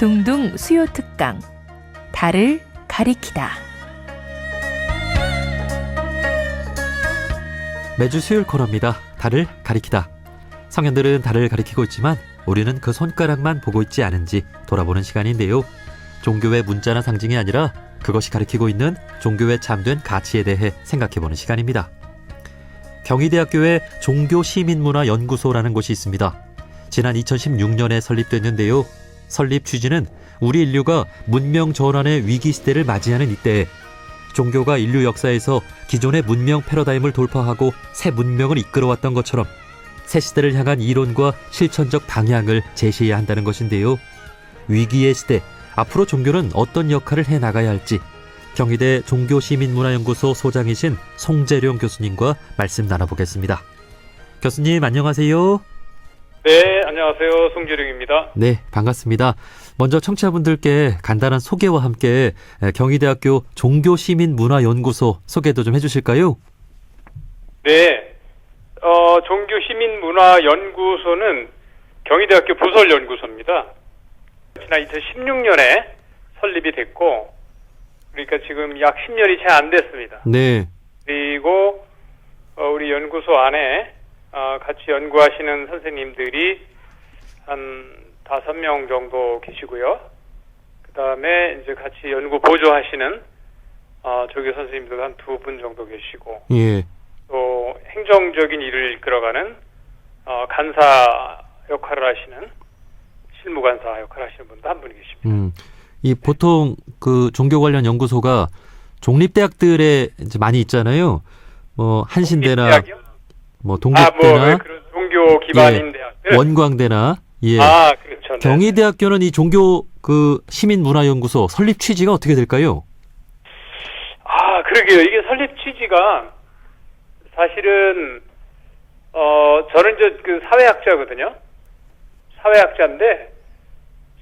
둥둥 수요 특강 달을 가리키다. 매주 수요일 코너입니다. 달을 가리키다. 성현들은 달을 가리키고 있지만 우리는 그 손가락만 보고 있지 않은지 돌아보는 시간인데요. 종교의 문자나 상징이 아니라 그것이 가리키고 있는 종교의 참된 가치에 대해 생각해보는 시간입니다. 경희대학교에 종교시민문화연구소라는 곳이 있습니다. 지난 2016년에 설립됐는데요. 설립 취지는 우리 인류가 문명 전환의 위기 시대를 맞이하는 이때에 종교가 인류 역사에서 기존의 문명 패러다임을 돌파하고 새 문명을 이끌어왔던 것처럼 새 시대를 향한 이론과 실천적 방향을 제시해야 한다는 것인데요. 위기의 시대, 앞으로 종교는 어떤 역할을 해나가야 할지 경희대 종교시민문화연구소 소장이신 송재룡 교수님과 말씀 나눠보겠습니다. 교수님 안녕하세요. 네, 안녕하세요. 송재룡입니다. 네, 반갑습니다. 먼저 청취자분들께 간단한 소개와 함께 경희대학교 종교시민문화연구소 소개도 좀 해주실까요? 네, 종교시민문화연구소는 경희대학교 부설연구소입니다. 지난 2016년에 설립이 됐고, 그러니까 지금 약 10년이 채 안 됐습니다. 네. 그리고 우리 연구소 안에 같이 연구하시는 선생님들이 한 5명 정도 계시고요. 그 다음에 이제 같이 연구 보조하시는 조교 선생님들 한 2분 정도 계시고, 예. 또 행정적인 일을 이끌어가는 간사 역할을 하시는 실무간사 역할을 하시는 분도 한 분이 계십니다. 이 보통 그 종교 관련 연구소가 종립대학들에 이제 많이 있잖아요. 뭐 한신대나 독립대학이요? 뭐 동국대나 그런 종교 기반인 예, 대학들. 원광대나 예. 그렇죠. 네. 경희대학교는 이 종교 그 시민문화연구소 설립 취지가 어떻게 될까요? 그러게요. 이게 설립 취지가 사실은 저는 이제 그 사회학자거든요. 사회학자인데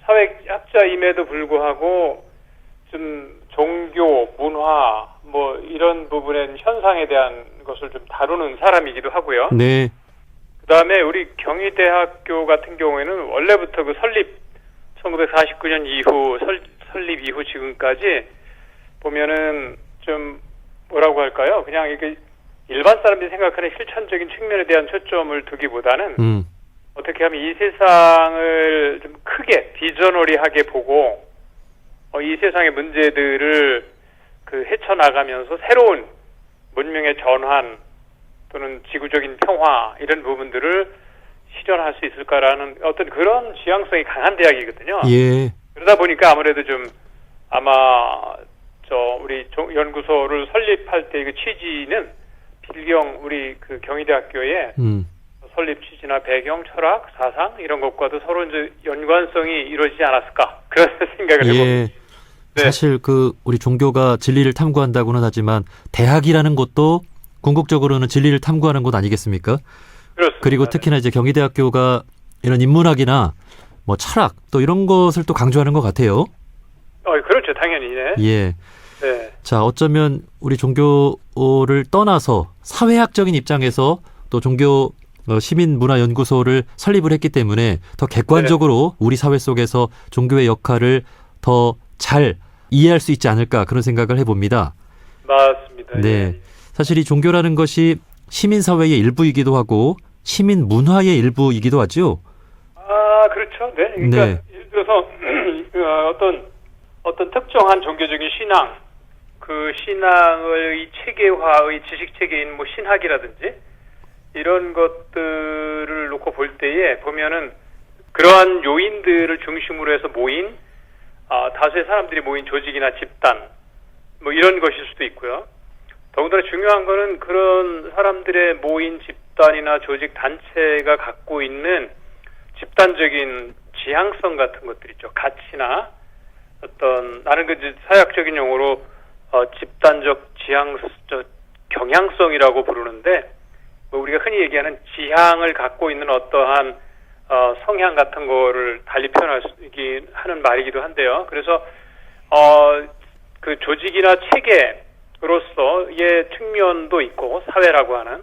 사회학자임에도 불구하고 좀 종교, 문화 뭐 이런 부분의 현상에 대한 것을 좀 다루는 사람이기도 하고요. 네. 그다음에 우리 경희대학교 같은 경우에는 원래부터 그 설립 1949년 이후 설립 이후 지금까지 보면은 좀 뭐라고 할까요? 그냥 이게 일반 사람들이 생각하는 실천적인 측면에 대한 초점을 두기보다는 어떻게 하면 이 세상을 좀 크게 비전어리하게 보고 이 세상의 문제들을 그 헤쳐나가면서 새로운 문명의 전환 또는 지구적인 평화 이런 부분들을 실현할 수 있을까라는 어떤 그런 지향성이 강한 대학이거든요. 예. 그러다 보니까 아무래도 좀 아마 우리 연구소를 설립할 때 그 취지는 필경 우리 그 경희대학교의 설립 취지나 배경, 철학, 사상 이런 것과도 서로 이제 연관성이 이루어지지 않았을까 그런 생각을 해봅니다. 네. 사실 그 우리 종교가 진리를 탐구한다고는 하지만 대학이라는 곳도 궁극적으로는 진리를 탐구하는 곳 아니겠습니까? 그렇습니다. 그리고 특히나 이제 경희대학교가 이런 인문학이나 뭐 철학 또 이런 것을 또 강조하는 것 같아요. 그렇죠, 당연히. 네. 예. 네. 자, 어쩌면 우리 종교를 떠나서 사회학적인 입장에서 또 종교 시민문화연구소를 설립을 했기 때문에 더 객관적으로 우리 사회 속에서 종교의 역할을 더 잘 이해할 수 있지 않을까 그런 생각을 해봅니다. 맞습니다. 네. 예. 사실 이 종교라는 것이 시민사회의 일부이기도 하고 시민문화의 일부이기도 하죠. 그렇죠. 네. 그러니까 네. 예를 들어서 어떤 특정한 종교적인 신앙, 그 신앙의 체계화의 지식 체계인 뭐 신학이라든지 이런 것들을 놓고 볼 때에 보면은 그러한 요인들을 중심으로 해서 모인 다수의 사람들이 모인 조직이나 집단 뭐 이런 것일 수도 있고요. 더군다나 중요한 거는 그런 사람들의 모인 집단이나 조직 단체가 갖고 있는 집단적인 지향성 같은 것들 있죠. 가치나 어떤 나는 그 사회학적인 용어로 집단적 경향성이라고 부르는데 뭐 우리가 흔히 얘기하는 지향을 갖고 있는 어떠한 성향 같은 거를 달리 표현할 수 하는 말이기도 한데요. 그래서 그 조직이나 체계로서의 측면도 있고 사회라고 하는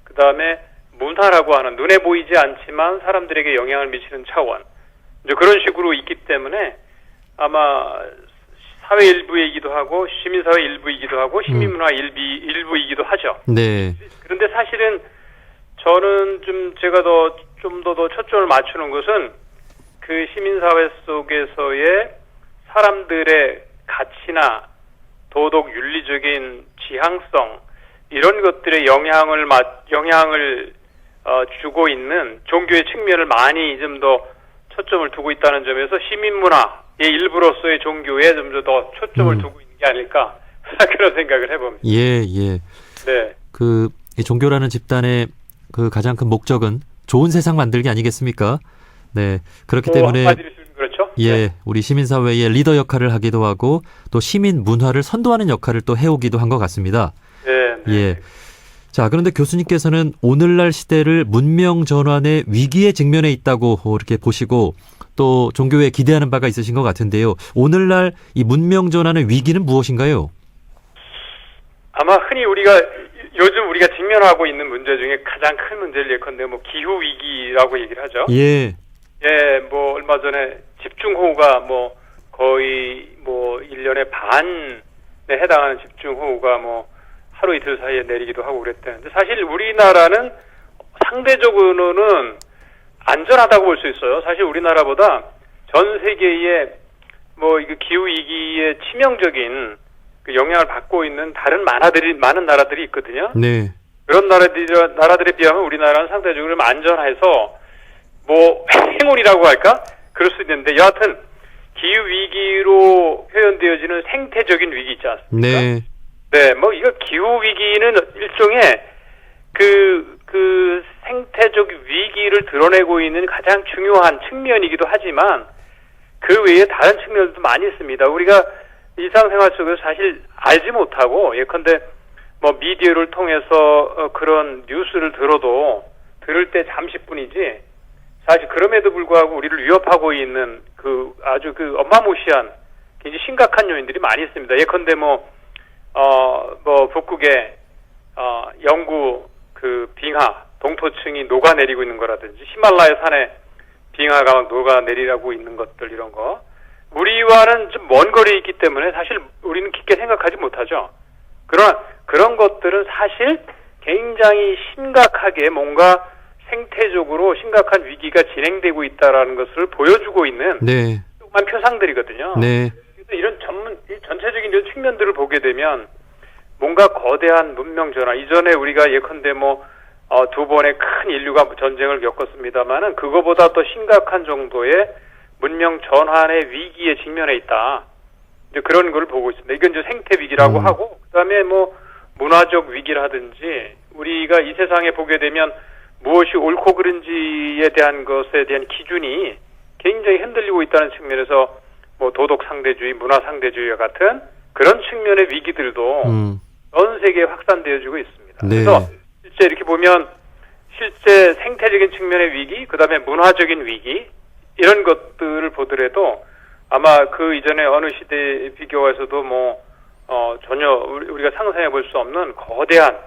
그 다음에 문화라고 하는 눈에 보이지 않지만 사람들에게 영향을 미치는 차원 이제 그런 식으로 있기 때문에 아마 사회 일부이기도 하고 시민사회 일부이기도 하고 시민문화 일부이기도 하죠. 네. 그런데 사실은 저는 제가 좀 더 초점을 맞추는 것은 그 시민사회 속에서의 사람들의 가치나 도덕 윤리적인 지향성 이런 것들의 영향을 주고 있는 종교의 측면을 많이 좀 더 초점을 두고 있다는 점에서 시민문화의 일부로서의 종교에 좀 더 초점을 두고 있는 게 아닐까 그런 생각을 해봅니다. 예. 네. 이 종교라는 집단의 그 가장 큰 목적은 좋은 세상 만들기 아니겠습니까? 네. 그렇기 때문에 그렇죠. 예, 우리 시민사회의 리더 역할을 하기도 하고 또 시민 문화를 선도하는 역할을 또 해오기도 한 것 같습니다. 네. 예. 자, 그런데 교수님께서는 오늘날 시대를 문명 전환의 위기에 직면해 있다고 이렇게 보시고 또 종교에 기대하는 바가 있으신 것 같은데요. 오늘날 이 문명 전환의 위기는 무엇인가요? 아마 흔히 요즘 우리가 직면하고 있는 문제 중에 가장 큰 문제를 예컨대 기후 위기라고 얘기를 하죠. 예. 예, 얼마 전에 집중호우가 거의 1년에 반에 해당하는 집중호우가 하루 이틀 사이에 내리기도 하고 그랬대는데 사실 우리나라는 상대적으로는 안전하다고 볼 수 있어요. 사실 우리나라보다 전 세계의 이거 기후 위기에 치명적인 그 영향을 받고 있는 다른 많은 나라들이 있거든요. 네. 그런 나라들에 비하면 우리나라는 상대적으로 좀 안전해서 행운이라고 할까? 그럴 수 있는데 여하튼 기후 위기로 표현되어지는 생태적인 위기 있지 않습니까? 네. 네, 이거 기후 위기는 일종의 그 생태적 위기를 드러내고 있는 가장 중요한 측면이기도 하지만 그 외에 다른 측면도 많이 있습니다. 우리가 일상생활 속에서 사실 알지 못하고 예컨대 미디어를 통해서 그런 뉴스를 들을 때 잠시뿐이지 사실 그럼에도 불구하고 우리를 위협하고 있는 아주 어마무시한 굉장히 심각한 요인들이 많이 있습니다. 예컨대 북극의 영구 빙하 동토층이 녹아내리고 있는 거라든지 히말라야 산에 빙하가 녹아내리고 있는 것들 이런 거 우리와는 좀 먼 거리에 있기 때문에 사실 우리는 깊게 생각하지 못하죠. 그러나 그런 것들은 사실 굉장히 심각하게 뭔가 생태적으로 심각한 위기가 진행되고 있다라는 것을 보여주고 있는 네. 조그만 표상들이거든요. 네. 그래서 이런 전체적인 이런 측면들을 보게 되면 뭔가 거대한 문명 전환 이전에 우리가 예컨대 두 번의 큰 인류가 전쟁을 겪었습니다만은 그거보다 더 심각한 정도의 문명 전환의 위기에 직면해 있다. 이제 그런 걸 보고 있습니다. 이건 이제 생태 위기라고 하고 그다음에 문화적 위기라든지 우리가 이 세상에 보게 되면 무엇이 옳고 그른지에 대한 것에 대한 기준이 굉장히 흔들리고 있다는 측면에서 도덕 상대주의, 문화 상대주의와 같은 그런 측면의 위기들도 전 세계에 확산되어지고 있습니다. 네. 그래서 실제 이렇게 보면 실제 생태적인 측면의 위기, 그다음에 문화적인 위기 이런 것들을 보더라도 아마 그 이전에 어느 시대에 비교해서도 전혀 우리가 상상해 볼 수 없는 거대한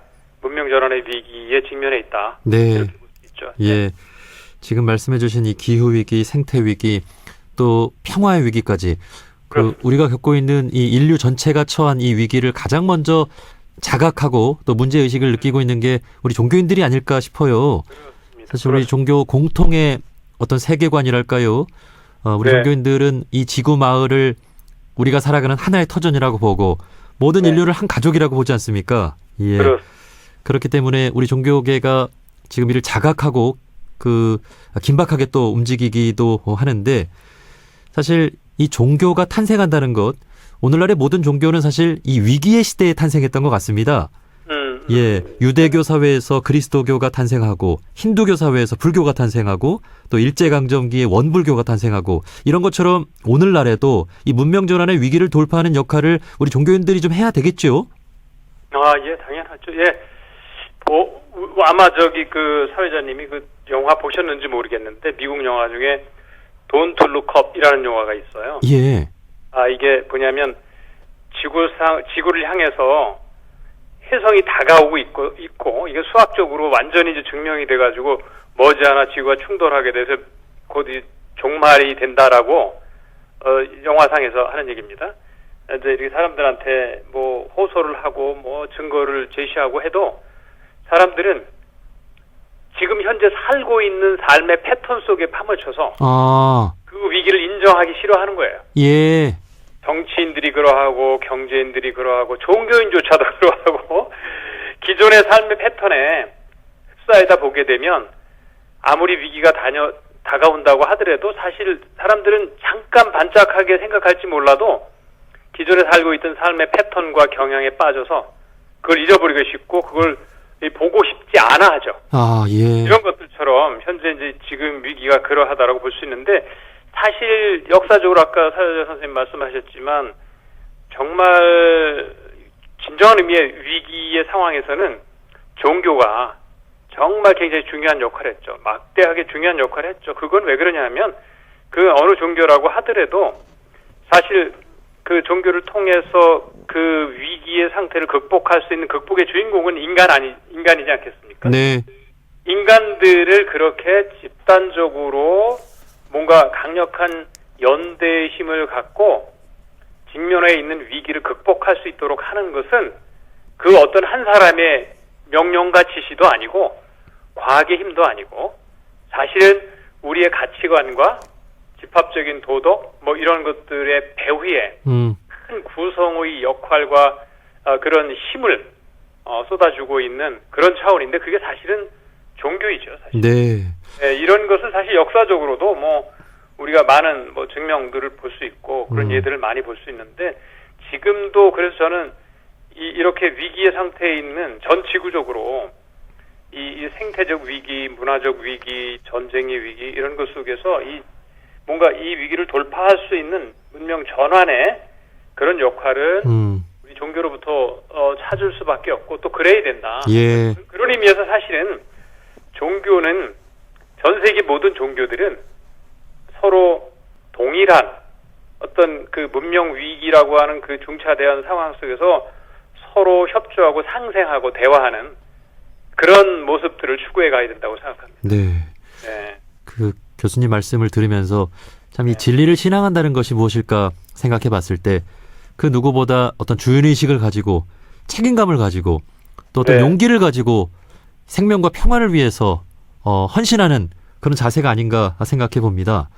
문명 전환의 위기에 직면해 있다. 네. 이렇게 볼 수 있죠. 예. 지금 말씀해 주신 이 기후 위기, 생태 위기, 또 평화의 위기까지 우리가 겪고 있는 이 인류 전체가 처한 이 위기를 가장 먼저 자각하고 또 문제 의식을 느끼고 있는 게 우리 종교인들이 아닐까 싶어요. 그렇습니다. 사실 우리 종교 공통의 어떤 세계관이랄까요? 우리 네. 종교인들은 이 지구 마을을 우리가 살아가는 하나의 터전이라고 보고 모든 네. 인류를 한 가족이라고 보지 않습니까? 예. 그렇기 때문에 우리 종교계가 지금 이를 자각하고 긴박하게 또 움직이기도 하는데 사실 이 종교가 탄생한다는 것 오늘날의 모든 종교는 사실 이 위기의 시대에 탄생했던 것 같습니다. 예, 유대교 사회에서 그리스도교가 탄생하고 힌두교 사회에서 불교가 탄생하고 또 일제강점기에 원불교가 탄생하고 이런 것처럼 오늘날에도 이 문명 전환의 위기를 돌파하는 역할을 우리 종교인들이 좀 해야 되겠죠? 예, 당연하죠. 예. 아마 사회자님이 영화 보셨는지 모르겠는데 미국 영화 중에 Don't Look Up이라는 영화가 있어요. 예. 이게 뭐냐면 지구를 향해서 혜성이 다가오고 있고 이게 수학적으로 완전히 이제 증명이 돼가지고 머지않아 지구가 충돌하게 돼서 곧 종말이 된다라고 영화상에서 하는 얘기입니다. 이제 이렇게 사람들한테 뭐 호소를 하고 뭐 증거를 제시하고 해도 사람들은 지금 현재 살고 있는 삶의 패턴 속에 파묻혀서 그 위기를 인정하기 싫어하는 거예요. 예. 정치인들이 그러하고 경제인들이 그러하고 종교인조차도 그러하고 기존의 삶의 패턴에 흡사하다 보게 되면 아무리 위기가 다가온다고 하더라도 사실 사람들은 잠깐 반짝하게 생각할지 몰라도 기존에 살고 있던 삶의 패턴과 경향에 빠져서 그걸 잊어버리고 싶고 그걸 보고 싶지 않아 하죠. 예. 이런 것들처럼 현재 이제 지금 위기가 그러하다라고 볼 수 있는데 사실 역사적으로 아까 사회자 선생님 말씀하셨지만 정말 진정한 의미의 위기의 상황에서는 종교가 정말 굉장히 중요한 역할을 했죠. 막대하게 중요한 역할을 했죠. 그건 왜 그러냐면 그 어느 종교라고 하더라도 사실 그 종교를 통해서 그 위기의 상태를 극복할 수 있는 극복의 주인공은 인간이지 않겠습니까? 네. 인간들을 그렇게 집단적으로 뭔가 강력한 연대의 힘을 갖고 직면에 있는 위기를 극복할 수 있도록 하는 것은 그 어떤 한 사람의 명령과 지시도 아니고 과학의 힘도 아니고 사실은 우리의 가치관과 집합적인 도덕 뭐 이런 것들의 배후에 큰 구성의 역할과 그런 힘을 쏟아주고 있는 그런 차원인데 그게 사실은 종교이죠. 사실. 네. 네, 이런 것은 사실 역사적으로도 뭐 우리가 많은 뭐 증명들을 볼 수 있고 그런 예들을 많이 볼 수 있는데 지금도 그래서 저는 이렇게 위기의 상태에 있는 전 지구적으로 이 생태적 위기, 문화적 위기, 전쟁의 위기 이런 것 속에서 뭔가 이 위기를 돌파할 수 있는 문명 전환의 그런 역할은 우리 종교로부터 찾을 수밖에 없고 또 그래야 된다. 예. 그런 의미에서 사실은 종교는 전 세계 모든 종교들은 서로 동일한 어떤 그 문명 위기라고 하는 그 중차대한 상황 속에서 서로 협조하고 상생하고 대화하는 그런 모습들을 추구해 가야 된다고 생각합니다. 네. 네. 그 교수님 말씀을 들으면서 참 이 진리를 신앙한다는 것이 무엇일까 생각해 봤을 때 그 누구보다 어떤 주인의식을 가지고 책임감을 가지고 또 어떤 네. 용기를 가지고 생명과 평화를 위해서 헌신하는 그런 자세가 아닌가 생각해 봅니다.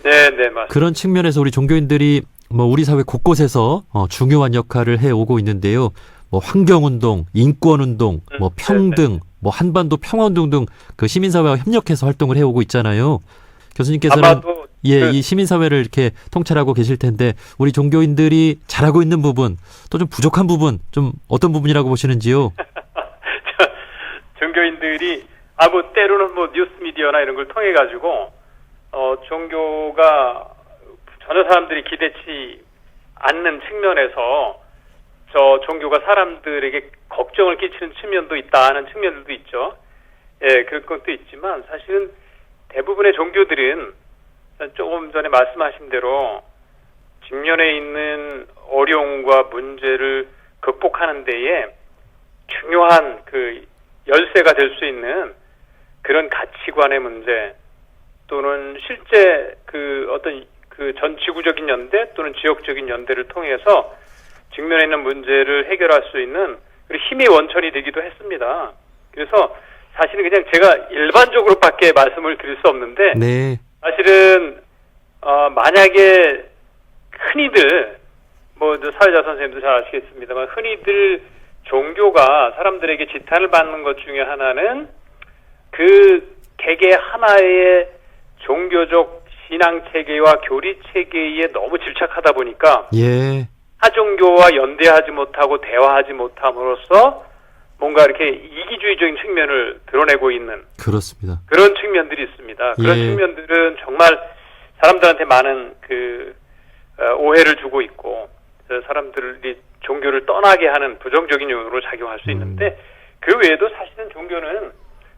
네, 맞습니다. 그런 측면에서 우리 종교인들이 뭐 우리 사회 곳곳에서 중요한 역할을 해 오고 있는데요. 뭐 환경운동, 인권운동, 뭐 평등, 뭐 한반도 평화운동 등 그 시민사회와 협력해서 활동을 해오고 있잖아요. 교수님께서는 아마도 이 시민사회를 이렇게 통찰하고 계실 텐데 우리 종교인들이 잘하고 있는 부분, 또 좀 부족한 부분, 좀 어떤 부분이라고 보시는지요? 종교인들이 뭐 때로는 뭐 뉴스 미디어나 이런 걸 통해 가지고 종교가 전혀 사람들이 기대치 않는 측면에서 저 종교가 사람들에게 걱정을 끼치는 측면도 있다는 측면들도 있죠. 예, 그런 것도 있지만 사실은 대부분의 종교들은 조금 전에 말씀하신 대로 직면에 있는 어려움과 문제를 극복하는 데에 중요한 그 열쇠가 될 수 있는 그런 가치관의 문제 또는 실제 그 어떤 그 전 지구적인 연대 또는 지역적인 연대를 통해서 직면에 있는 문제를 해결할 수 있는 힘의 원천이 되기도 했습니다. 그래서 사실은 그냥 제가 일반적으로밖에 말씀을 드릴 수 없는데 네. 사실은 만약에 흔히들 뭐 사회자 선생님도 잘 아시겠습니다만 흔히들 종교가 사람들에게 지탄을 받는 것 중에 하나는 그 개개 하나의 종교적 신앙 체계와 교리 체계에 너무 집착하다 보니까 예. 타종교와 연대하지 못하고 대화하지 못함으로써 뭔가 이렇게 이기주의적인 측면을 드러내고 있는 그렇습니다. 그런 측면들이 있습니다. 그런 예. 측면들은 정말 사람들한테 많은 그 오해를 주고 있고 사람들이 종교를 떠나게 하는 부정적인 요인으로 작용할 수 있는데 그 외에도 사실은 종교는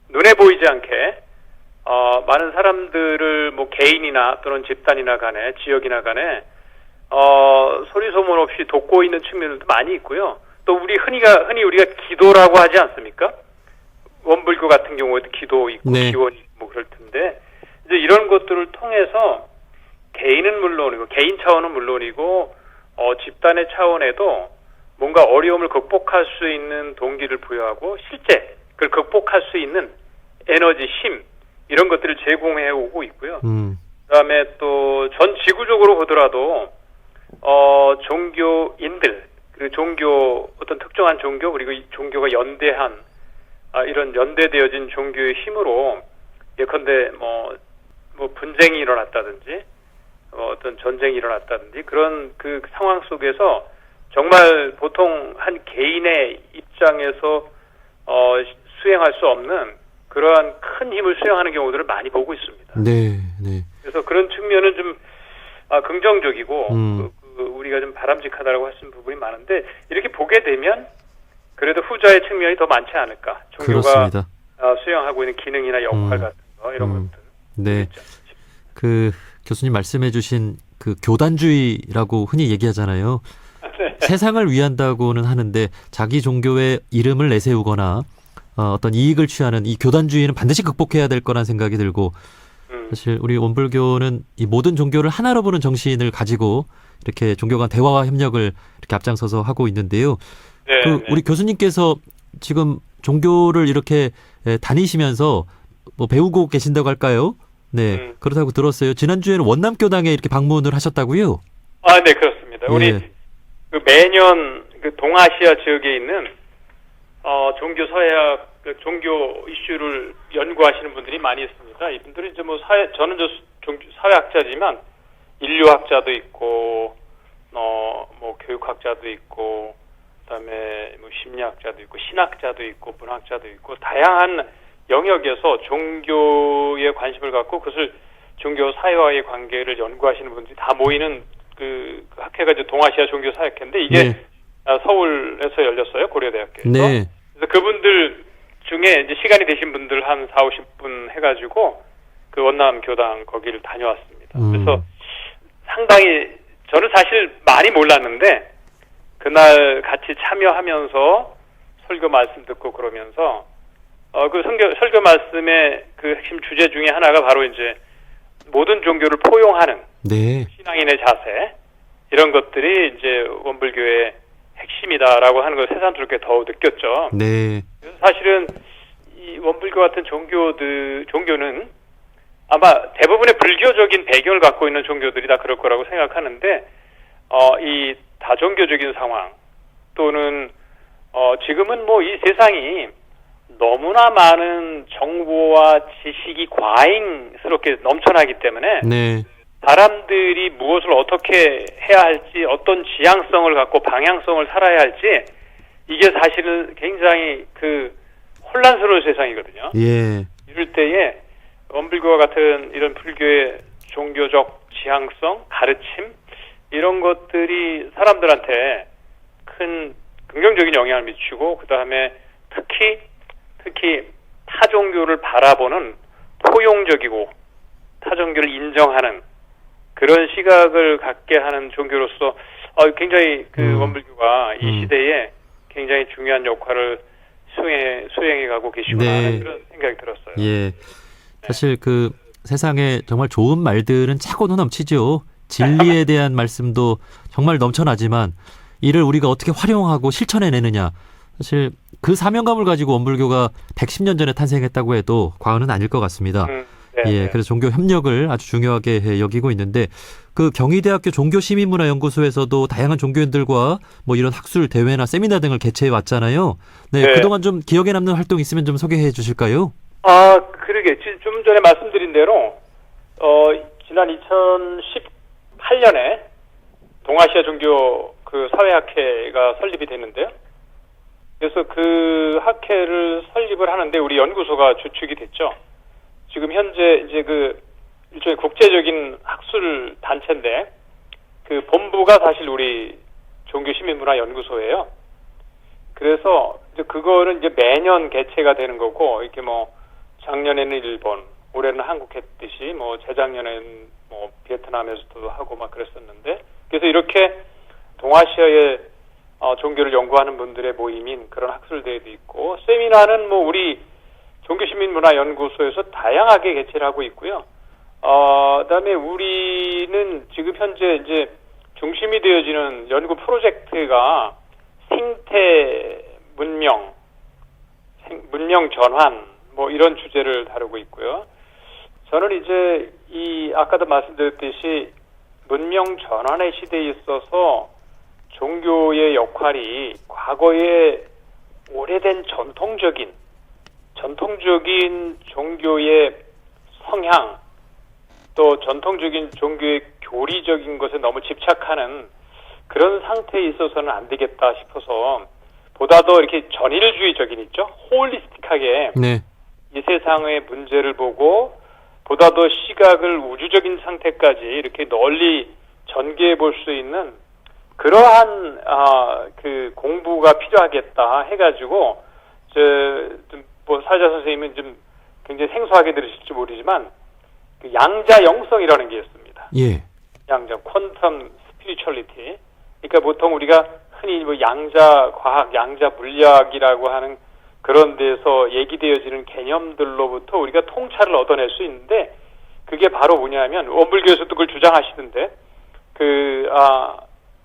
눈에 보이지 않게 많은 사람들을 뭐 개인이나 또는 집단이나 간에 지역이나 간에 소리 소문 없이 돕고 있는 측면들도 많이 있고요. 또 흔히 우리가 기도라고 하지 않습니까? 원불교 같은 경우에도 기도 있고 네. 기원이 있고 뭐 그럴 텐데 이제 이런 것들을 통해서 개인은 물론이고 개인 차원은 물론이고 집단의 차원에도 뭔가 어려움을 극복할 수 있는 동기를 부여하고 실제 그걸 극복할 수 있는 에너지, 힘 이런 것들을 제공해 오고 있고요. 그다음에 또 전 지구적으로 보더라도 종교인들 그 종교 어떤 특정한 종교 그리고 이 종교가 연대한 이런 연대되어진 종교의 힘으로 예컨대 뭐 분쟁이 일어났다든지 어떤 전쟁이 일어났다든지 그런 그 상황 속에서 정말 보통 한 개인의 입장에서 수행할 수 없는 그러한 큰 힘을 수행하는 경우들을 많이 보고 있습니다. 네, 네. 그래서 그런 측면은 좀 긍정적이고 우리가 좀 바람직하다라고 하시는 부분이 많은데 이렇게 보게 되면 그래도 후자의 측면이 더 많지 않을까. 종교가 그렇습니다. 수행하고 있는 기능이나 역할 같은 거 이런 것들. 네. 그 교수님 말씀해주신 그 교단주의라고 흔히 얘기하잖아요. 네. 세상을 위한다고는 하는데 자기 종교의 이름을 내세우거나 어떤 이익을 취하는 이 교단주의는 반드시 극복해야 될 거란 생각이 들고 사실 우리 원불교는 이 모든 종교를 하나로 보는 정신을 가지고 이렇게 종교 간 대화와 협력을 이렇게 앞장서서 하고 있는데요. 네, 그 우리 교수님께서 지금 종교를 이렇게 다니시면서 뭐 배우고 계신다고 할까요? 네, 그렇다고 들었어요. 지난주에는 원남교당에 이렇게 방문을 하셨다고요? 네, 그렇습니다. 예. 우리 그 매년 그 동아시아 지역에 있는 종교 서예학 그 종교 이슈를 연구하시는 분들이 많이 있습니다. 이분들이 이제 뭐 저는 사회학자지만 인류학자도 있고 뭐 교육학자도 있고 그다음에 뭐 심리학자도 있고 신학자도 있고 문학자도 있고 다양한 영역에서 종교에 관심을 갖고 그것을 종교 사회와의 관계를 연구하시는 분들이 다 모이는 그 학회가 이제 동아시아 종교 사회학회인데 이게 네. 서울에서 열렸어요. 고려대학교에서. 네. 그래서 그분들 중에 이제 시간이 되신 분들 한 40-50분 해가지고 그 원남 교당 거기를 다녀왔습니다. 그래서 상당히 저는 사실 많이 몰랐는데 그날 같이 참여하면서 설교 말씀 듣고 그러면서 그 설교 말씀의 그 핵심 주제 중에 하나가 바로 이제 모든 종교를 포용하는 네. 신앙인의 자세 이런 것들이 이제 원불교의 핵심이다라고 하는 걸 새삼스럽게 더 느꼈죠. 네. 그래서 사실은 이 원불교 같은 종교는 아마 대부분의 불교적인 배경을 갖고 있는 종교들이 다 그럴 거라고 생각하는데 이 다종교적인 상황 또는 지금은 뭐 이 세상이 너무나 많은 정보와 지식이 과잉스럽게 넘쳐나기 때문에 네. 사람들이 무엇을 어떻게 해야 할지 어떤 지향성을 갖고 방향성을 살아야 할지 이게 사실은 굉장히 그 혼란스러운 세상이거든요. 예. 이럴 때에 원불교와 같은 이런 불교의 종교적 지향성, 가르침 이런 것들이 사람들한테 큰 긍정적인 영향을 미치고 그 다음에 특히 타 종교를 바라보는 포용적이고 타 종교를 인정하는 그런 시각을 갖게 하는 종교로서 굉장히 그 원불교가 이 시대에 굉장히 중요한 역할을 수행해가고 계시구나 네. 하는 그런 생각이 들었어요. 예. 사실 그 세상에 정말 좋은 말들은 차고도 넘치죠. 진리에 대한 말씀도 정말 넘쳐나지만 이를 우리가 어떻게 활용하고 실천해내느냐. 사실 그 사명감을 가지고 원불교가 110년 전에 탄생했다고 해도 과언은 아닐 것 같습니다. 네, 예, 네. 그래서 종교 협력을 아주 중요하게 여기고 있는데 그 경희대학교 종교시민문화연구소에서도 다양한 종교인들과 뭐 이런 학술 대회나 세미나 등을 개최해 왔잖아요. 네, 네. 그동안 좀 기억에 남는 활동 있으면 좀 소개해 주실까요? 그러게 좀 전에 말씀드린 대로 지난 2018년에 동아시아 종교 그 사회학회가 설립이 됐는데요. 그래서 그 학회를 설립을 하는데 우리 연구소가 주축이 됐죠. 지금 현재 이제 그 일종의 국제적인 학술 단체인데 그 본부가 사실 우리 종교시민문화연구소예요. 그래서 이제 그거는 이제 매년 개최가 되는 거고 이렇게 뭐 작년에는 일본, 올해는 한국 했듯이 뭐 재작년에는 뭐 베트남에서도 하고 막 그랬었는데 그래서 이렇게 동아시아의 종교를 연구하는 분들의 모임인 그런 학술 대회도 있고 세미나는 뭐 우리 종교시민문화연구소에서 다양하게 개최를 하고 있고요. 그다음에 우리는 지금 현재 이제 중심이 되어지는 연구 프로젝트가 생태 문명, 문명 전환 뭐 이런 주제를 다루고 있고요. 저는 이제 아까도 말씀드렸듯이 문명 전환의 시대에 있어서 종교의 역할이 과거에 오래된 전통적인 종교의 성향 또 전통적인 종교의 교리적인 것에 너무 집착하는 그런 상태에 있어서는 안 되겠다 싶어서 보다 더 이렇게 전일주의적인 있죠? 홀리스틱하게 네. 이 세상의 문제를 보고 보다 더 시각을 우주적인 상태까지 이렇게 널리 전개해 볼 수 있는 그러한 그 공부가 필요하겠다 해가지고 뭐 사자 선생님은 좀 굉장히 생소하게 들으실지 모르지만 그 양자 영성이라는 게 있습니다. 예. 양자 퀀텀 스피리추얼리티. 그러니까 보통 우리가 흔히 뭐 양자 과학, 양자 물리학이라고 하는 그런 데서 얘기되어지는 개념들로부터 우리가 통찰을 얻어낼 수 있는데 그게 바로 뭐냐면 원불교에서도 그걸 주장하시는데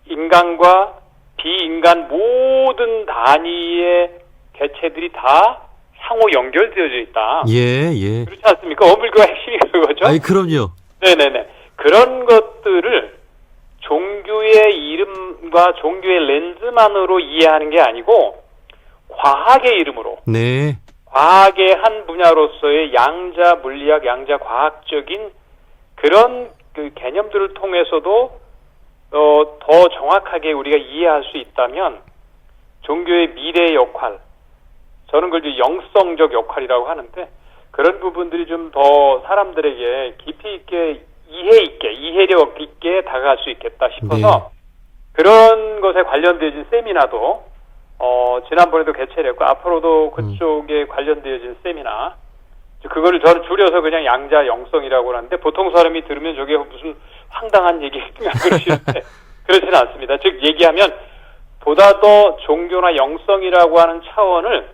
인간과 비인간 모든 단위의 개체들이 다 상호 연결되어져 있다. 예, 예. 그렇지 않습니까? 원불교가 핵심이 그거죠. 아이, 그럼요. 네네네. 그런 것들을 종교의 이름과 종교의 렌즈만으로 이해하는 게 아니고 과학의 이름으로 네. 과학의 한 분야로서의 양자 물리학, 양자 과학적인 그런 그 개념들을 통해서도 더 정확하게 우리가 이해할 수 있다면 종교의 미래의 역할, 저는 그걸 이제 영성적 역할이라고 하는데 그런 부분들이 좀 더 사람들에게 깊이 있게 이해력 있게 다가갈 수 있겠다 싶어서 그런 것에 관련되어진 세미나도 지난번에도 개최를 했고 앞으로도 그쪽에 관련되어진 세미나 그거를 저는 줄여서 그냥 양자 영성이라고 하는데 보통 사람이 들으면 저게 무슨 황당한 얘기인가 그러시는데 그렇지는 않습니다. 즉 얘기하면 보다 더 종교나 영성이라고 하는 차원을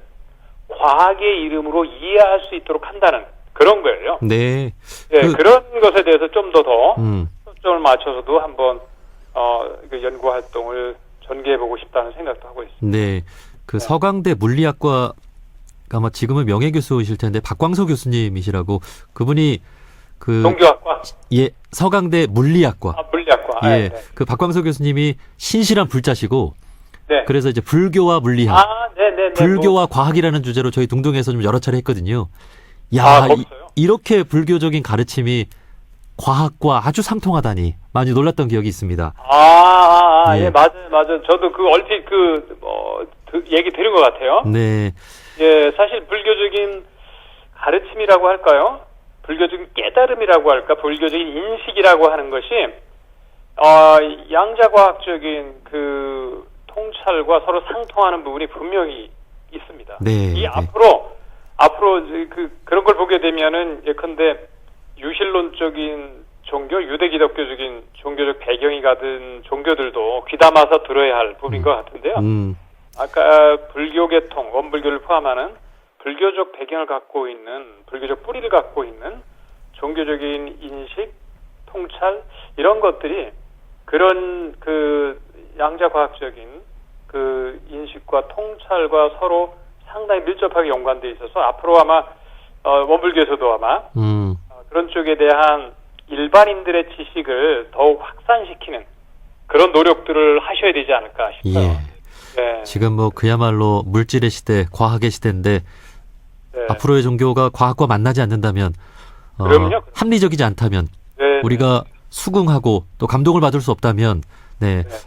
과학의 이름으로 이해할 수 있도록 한다는 그런 거예요. 네. 네, 그런 것에 대해서 좀 더 초점을 맞춰서도 한번 그 연구 활동을 전개해보고 싶다는 생각도 하고 있습니다. 네. 그 서강대 물리학과 아마 지금은 명예교수이실 텐데 박광서 교수님이시라고 그분이 그 종교학과? 예, 서강대 물리학과. 물리학과. 예. 네. 그 박광서 교수님이 신실한 불자시고 네. 그래서 이제 불교와 물리학, 네네네. 불교와 과학이라는 주제로 저희 동동에서 좀 여러 차례 했거든요. 야, 이렇게 불교적인 가르침이 과학과 아주 상통하다니 많이 놀랐던 기억이 있습니다. 예, 맞아요. 저도 그 얼핏 얘기 들은 것 같아요. 네. 예, 사실 불교적인 가르침이라고 할까요? 불교적인 깨달음이라고 할까? 불교적인 인식이라고 하는 것이 양자과학적인 그 통찰과 서로 상통하는 부분이 분명히 있습니다. 네. 앞으로 그런 걸 보게 되면은 예컨대 유실론적인 종교, 유대기독교적인 종교적 배경이 가진 종교들도 귀담아서 들어야 할 부분인 것 같은데요. 아까 불교 계통, 원불교를 포함하는 불교적 배경을 갖고 있는, 불교적 뿌리를 갖고 있는 종교적인 인식, 통찰 이런 것들이 그런 그 양자과학적인 그 인식과 통찰과 서로 상당히 밀접하게 연관되어 있어서 앞으로 아마 원불교에서도 아마 그런 쪽에 대한 일반인들의 지식을 더욱 확산시키는 그런 노력들을 하셔야 되지 않을까 싶어요. 예. 네. 지금 뭐 그야말로 물질의 시대, 과학의 시대인데 네. 앞으로의 종교가 과학과 만나지 않는다면 그럼요. 합리적이지 않다면 네. 우리가 수긍하고 또 감동을 받을 수 없다면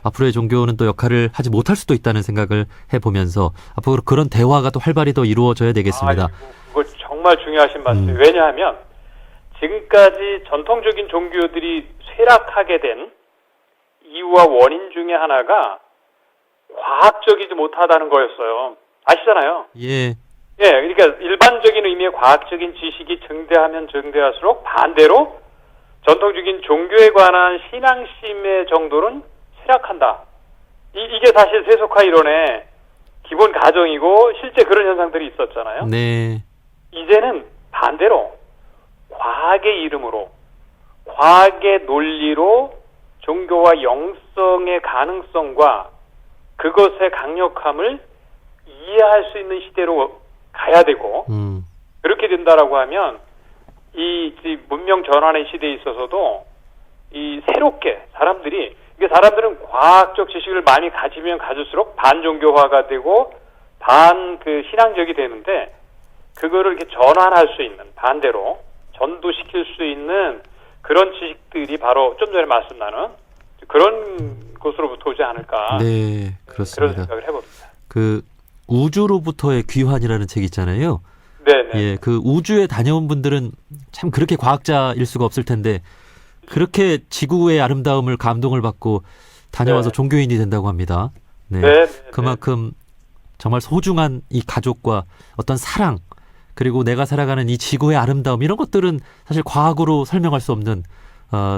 앞으로의 종교는 또 역할을 하지 못할 수도 있다는 생각을 해보면서 앞으로 그런 대화가 또 활발히 더 이루어져야 되겠습니다. 그거 정말 중요하신 말씀이에요. 왜냐하면 지금까지 전통적인 종교들이 쇠락하게 된 이유와 원인 중에 하나가 과학적이지 못하다는 거였어요. 아시잖아요. 예. 예, 그러니까 일반적인 의미의 과학적인 지식이 증대하면 증대할수록 반대로 전통적인 종교에 관한 신앙심의 정도는 쇠락한다. 이게 사실 세속화 이론의 기본 가정이고 실제 그런 현상들이 있었잖아요. 네. 이제는 반대로 과학의 이름으로 과학의 논리로 종교와 영성의 가능성과 그것의 강력함을 이해할 수 있는 시대로 가야 되고 그렇게 된다라고 하면 이 문명 전환의 시대에 있어서도 이 새롭게 사람들은 과학적 지식을 많이 가지면 가질수록 반종교화가 되고 그 신앙적이 되는데 그거를 이렇게 전환할 수 있는 반대로 전도시킬 수 있는 그런 지식들이 바로 좀 전에 말씀 나눈 그런 곳으로부터 오지 않을까. 네, 그렇습니다. 그런 생각을 해봅니다. 그 우주로부터의 귀환이라는 책 있잖아요. 네네. 예, 그 우주에 다녀온 분들은 참 그렇게 과학자일 수가 없을 텐데 그렇게 지구의 아름다움을 감동을 받고 다녀와서 네. 종교인이 된다고 합니다. 네, 네. 그만큼 정말 소중한 이 가족과 어떤 사랑 그리고 내가 살아가는 이 지구의 아름다움 이런 것들은 사실 과학으로 설명할 수 없는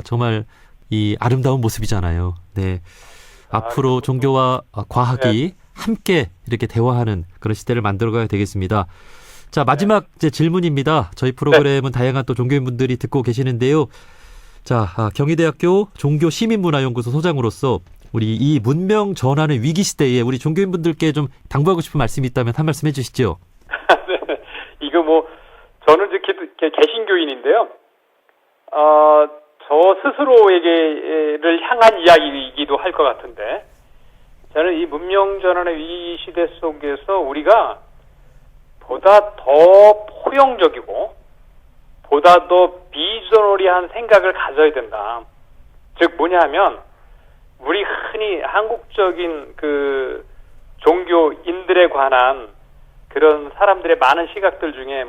정말 이 아름다운 모습이잖아요. 네, 앞으로 종교와 과학이 함께 이렇게 대화하는 그런 시대를 만들어가야 되겠습니다. 자, 마지막 이제 질문입니다. 저희 프로그램은 다양한 또 종교인분들이 듣고 계시는데요. 자, 경희대학교 종교시민문화연구소 소장으로서 우리 이 문명 전환의 위기 시대에 우리 종교인분들께 좀 당부하고 싶은 말씀이 있다면 한 말씀 해주시죠. 네. 이거 저는 이제 개신교인인데요. 저 스스로에게를 향한 이야기이기도 할 것 같은데 저는 이 문명 전환의 위기 시대 속에서 우리가 보다 더 포용적이고 보다 더 비전오리한 생각을 가져야 된다. 즉 뭐냐면 우리 흔히 한국적인 그 종교인들에 관한 그런 사람들의 많은 시각들 중에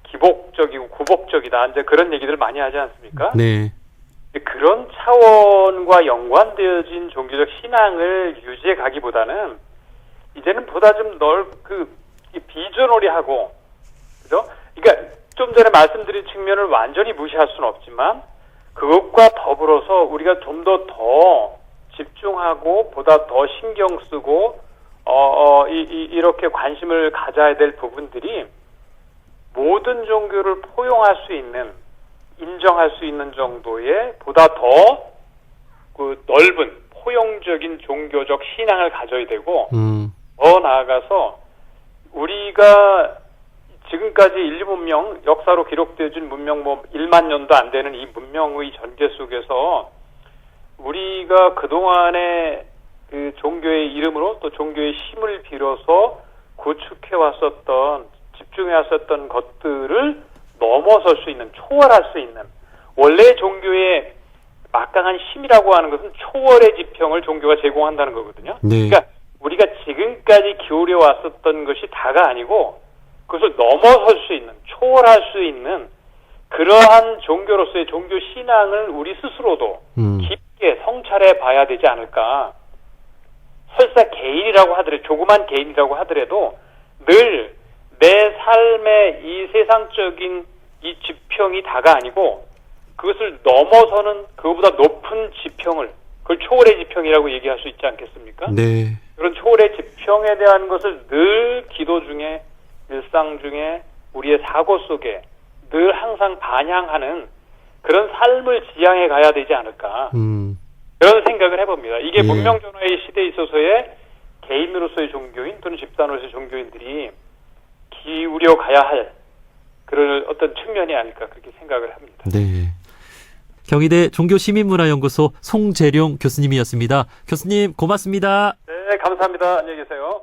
기복적이고 구복적이다 이제 그런 얘기들 많이 하지 않습니까? 네. 그런 차원과 연관되어진 종교적 신앙을 유지해 가기보다는 이제는 보다 좀 비전오리하고 그죠? 그러니까 좀 전에 말씀드린 측면을 완전히 무시할 수는 없지만 그것과 더불어서 우리가 좀 더 집중하고 보다 더 신경 쓰고 이렇게 관심을 가져야 될 부분들이 모든 종교를 포용할 수 있는 인정할 수 있는 정도의 보다 더 넓은 포용적인 종교적 신앙을 가져야 되고 더 나아가서 우리가 지금까지 인류 문명 역사로 기록되어진 문명 1만 년도 안 되는 이 문명의 전개 속에서 우리가 그동안에 그 종교의 이름으로 또 종교의 힘을 빌어서 구축해 왔었던 집중해 왔었던 것들을 넘어설 수 있는 초월할 수 있는 원래 종교의 막강한 힘이라고 하는 것은 초월의 지평을 종교가 제공한다는 거거든요. 네. 그러니까 우리가 지금까지 기울여 왔었던 것이 다가 아니고 그것을 넘어설 수 있는 초월할 수 있는 그러한 종교로서의 종교 신앙을 우리 스스로도 깊게 성찰해 봐야 되지 않을까. 설사 개인이라고 하더라도 조그만 개인이라고 하더라도 늘 내 삶의 이 세상적인 이 지평이 다가 아니고 그것을 넘어서는 그거보다 높은 지평을 그걸 초월의 지평이라고 얘기할 수 있지 않겠습니까? 네. 그런 초월의 지평에 대한 것을 늘 기도 중에 일상 중에 우리의 사고 속에 늘 항상 반향하는 그런 삶을 지향해 가야 되지 않을까 그런 생각을 해봅니다. 이게 문명 전환의 시대에 있어서의 개인으로서의 종교인 또는 집단으로서의 종교인들이 기울여 가야 할 그런 어떤 측면이 아닐까 그렇게 생각을 합니다. 네. 경희대 종교시민문화연구소 송재룡 교수님이었습니다. 교수님 고맙습니다. 네, 감사합니다. 안녕히 계세요.